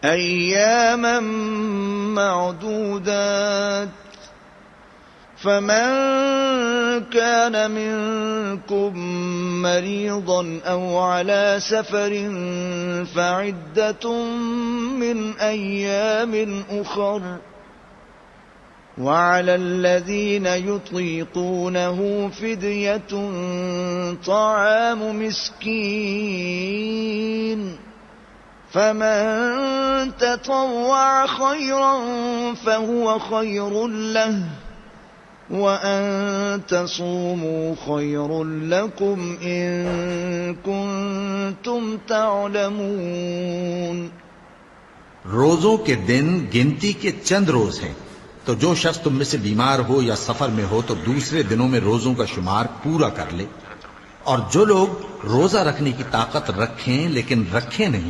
أياما معدودات فمن كان منكم مريضا أو على سفر فعدة من أيام أخر وعلى الذين يطيقونه فدية طعام مسكين فمن تطوع خيرا فهو خير له وأن تصوموا خير لكم إن كنتم تعلمون। रोजों के दिन गिनती के चंद रोज हैं, तो जो शख्स तुम में से बीमार हो या सफर में हो तो दूसरे दिनों में रोजों का शुमार पूरा कर ले। और जो लोग रोजा रखने की ताकत रखें लेकिन रखें नहीं,